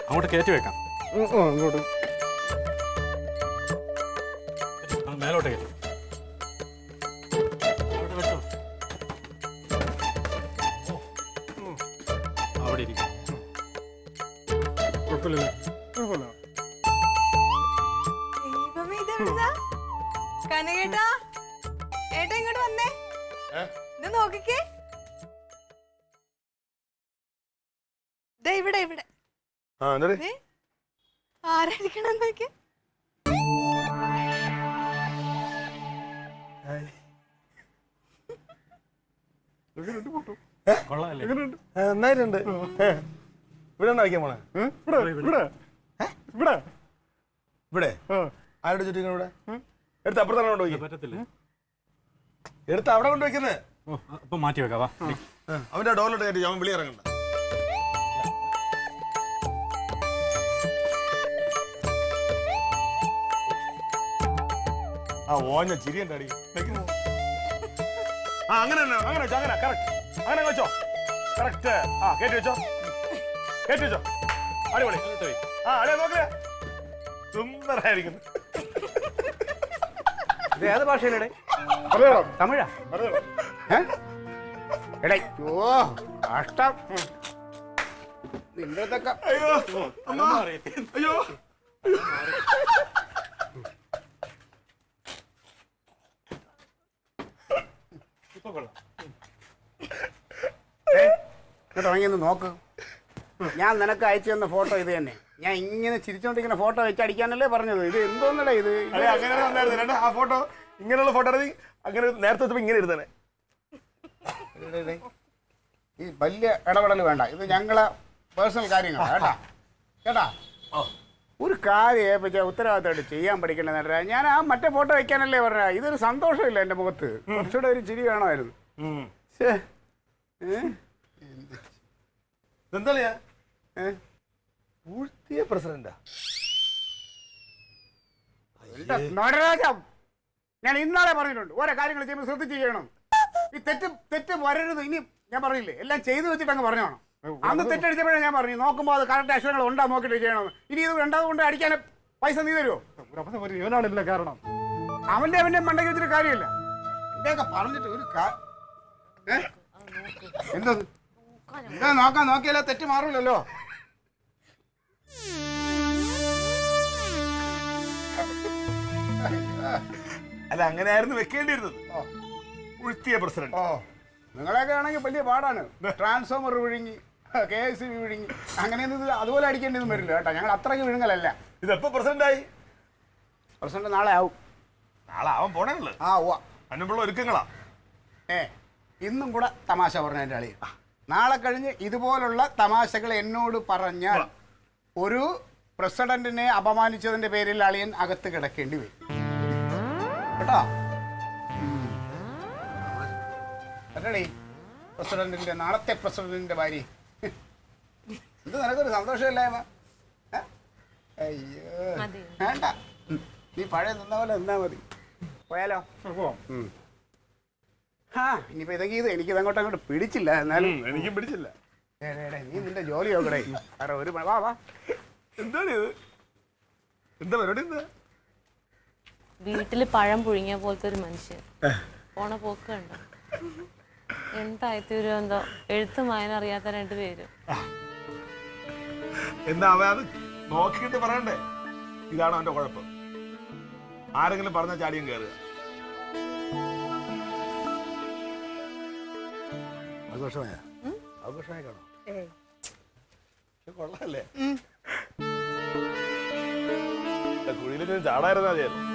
അങ്ങോട്ട് കയറ്റി വെക്കാം. ഇങ്ങോട്ട് മേലോട്ട് കയറ്റി വെച്ചോ. അവിടെ ഇരിക്കും. കുഴപ്പമില്ല. കനകേട്ടാ, ഏട്ടാ ഇങ്ങോട്ട് വന്നേ. ഇത് നോക്കിക്കേ, ഇവിടെ ഇവിടെ ആരായിരിക്കണം നോക്കിയേ. നന്നായിട്ടുണ്ട്. ഇവിടെ വയ്ക്കാൻ പോണേ? ഇവിടെ ആരുടെ ചുറ്റിങ്ങനെ ഇവിടെ എടുത്ത് അപ്പുറത്താണ് കൊണ്ട് വയ്ക്കും. പറ്റത്തില്ല, എടുത്ത് അവിടെ കൊണ്ട് വയ്ക്കുന്നത്. ഇപ്പൊ മാറ്റി വെക്കാം. അവന്റെ ഡോറിലോട്ട് കയറ്റി അവൻ വിളി ഇറങ്ങണ്ട. ആ ഓഞ്ഞ ചിരി എന്റെ അടി. ആ അങ്ങനെ അങ്ങനെ വെച്ചോ, അങ്ങനെ കറക്റ്റ്, അങ്ങനെ വെച്ചോ, കറക്റ്റ്. ആ കയറ്റി വെച്ചോ, കയറ്റി വെച്ചോ. അടിപൊളി. ആ അടിയാ നോക്കേ, സുന്ദരായിരിക്കുന്നു. ഇത് ഏത് ഭാഷയിലേ? തമിഴാ? എടേ ഓ കഷ്ടം. നിങ്ങളതൊക്കെ അയ്യോ അയ്യോ തുടങ്ങിയെന്ന് നോക്ക്. ഞാൻ നിനക്ക് അയച്ചു തന്ന ഫോട്ടോ ഇത് തന്നെ. ഞാൻ ഇങ്ങനെ ചിരിച്ചോണ്ടിരിക്കുന്ന ഫോട്ടോ വെച്ച് അടിക്കാനല്ലേ പറഞ്ഞത്. ഇത് എന്തോന്നടാ ഇത്? അങ്ങനെ ആ ഫോട്ടോ, ഇങ്ങനെയുള്ള ഫോട്ടോ അങ്ങനെ നേരത്തെ വെച്ചപ്പോ ഇങ്ങനെ ഇരുന്നേ. ഈ വലിയ ഇടപെടൽ വേണ്ട. ഇത് ഞങ്ങളെ പേഴ്സണൽ കാര്യങ്ങളാണ് കേട്ടാ. കേട്ടാ, ഒരു കാര്യം ഏൽപ്പിച്ച ഉത്തരവാദിത്തമായിട്ട് ചെയ്യാൻ പഠിക്കണമെന്നല്ല. ഞാൻ ആ മറ്റേ ഫോട്ടോ വയ്ക്കാനല്ലേ പറഞ്ഞ. ഇതൊരു സന്തോഷമില്ല എൻ്റെ മുഖത്ത്. കുറച്ചുകൂടെ ഒരു ചിരി വേണമായിരുന്നു. എന്താ പൂഴ്ത്തിയ പ്രസിഡന്റാ നടരാജ. ഞാൻ ഇന്നാളെ പറഞ്ഞിട്ടുണ്ട്, ഓരോ കാര്യങ്ങൾ ചെയ്യുമ്പോൾ ശ്രദ്ധിച്ച് ചെയ്യണം. ഈ തെറ്റ് വരരുത്. ഇനി ഞാൻ പറഞ്ഞില്ലേ, എല്ലാം ചെയ്തു വെച്ചിട്ട് അങ്ങ് പറഞ്ഞോണം. അന്ന് തെറ്റടിച്ചപ്പോഴേ ഞാൻ പറഞ്ഞു, നോക്കുമ്പോൾ അത് കറക്റ്റ് അക്ഷരങ്ങൾ ഉണ്ടാ നോക്കിയിട്ട് ചെയ്യണം. ഇനി ഇത് രണ്ടാമത് കൊണ്ട് അടിക്കാൻ പൈസ നീ തരുമോ? ഇവനാണില്ല കാരണം. അവന്റെ മണ്ടയ്ക്ക് വെച്ചിട്ട് കാര്യമില്ല. എന്തൊക്കെ പറഞ്ഞിട്ട് ഒരു എന്താ എന്താ നോക്കിയാലോ തെറ്റ് മാറൂലല്ലോ. അല്ല അങ്ങനെയായിരുന്നു വെക്കേണ്ടിയിരുന്നത്. പൂഴ്ത്തിയ പ്രസിഡന്റ്. നിങ്ങളൊക്കെ ആണെങ്കിൽ വലിയ പാടാണ്. ട്രാൻസ്ഫോമർ വിഴുങ്ങി, KSB വിഴുങ്ങി, അങ്ങനെയൊന്നും ഇത് അതുപോലെ അടിക്കേണ്ടിയൊന്നും വരില്ല കേട്ടോ. ഞങ്ങൾ അത്രയ്ക്ക് വിഴുങ്ങലല്ല. ഇതെപ്പോ പ്രസിഡന്റായി? പ്രസിഡന്റ് നാളെ ആവും. നാളെ ആവാൻ പോണേള്ളു. ആ ഉവ്വ. അതിനുള്ള ഒരുക്കങ്ങളാ. ഇന്നും കൂടെ തമാശ പറഞ്ഞ എൻ്റെ അളിയ. നാളെ കഴിഞ്ഞ് ഇതുപോലുള്ള തമാശകൾ എന്നോട് പറഞ്ഞാൽ ഒരു പ്രസിഡന്റിനെ അപമാനിച്ചതിന്റെ പേരിൽ അളിയൻ അകത്ത് കിടക്കേണ്ടി വരും കേട്ടോ. അല്ലടേ പ്രസിഡന്റിന്റെ, നാളത്തെ പ്രസിഡന്റിന്റെ ഭാര്യ. ഇത് നിനക്കൊരു സന്തോഷമില്ലായ്മ? അയ്യോ വേണ്ട, നീ പഴയ നിന്ന പോലെ നിന്നാ മതി. പോയാലോ? ആ ഇനിയിപ്പോ ഇതൊക്കെ ഇത് എനിക്കിത് അങ്ങോട്ട് പിടിച്ചില്ല. എന്നാലും എനിക്കും പിടിച്ചില്ല. നീ നിന്റെ ജോലി നോക്കടേ. വേറെ ഒരു വാ. എന്താണ് ഇത്? എന്താ പരിപാടി? എന്താ വീട്ടില് പഴം പുഴുങ്ങിയ പോലത്തെ ഒരു മനുഷ്യൻ പോണ പോക്ക് കണ്ടോ? എന്തായിത്തീരും എന്തോ. എഴുത്തും വായന അറിയാത്ത രണ്ടുപേരും. എന്താ അവ അത് നോക്കിയിട്ട് പറയണ്ടേ? ഇതാണോ അവന്റെ കുഴപ്പം? ആരെങ്കിലും പറഞ്ഞ ചാടിയും കയറുക. ആഘോഷമായ കാണോ? കൊള്ളാല്ലേ? കുഴിയിൽ ചാടായിരുന്നാ മതിയായിരുന്നു.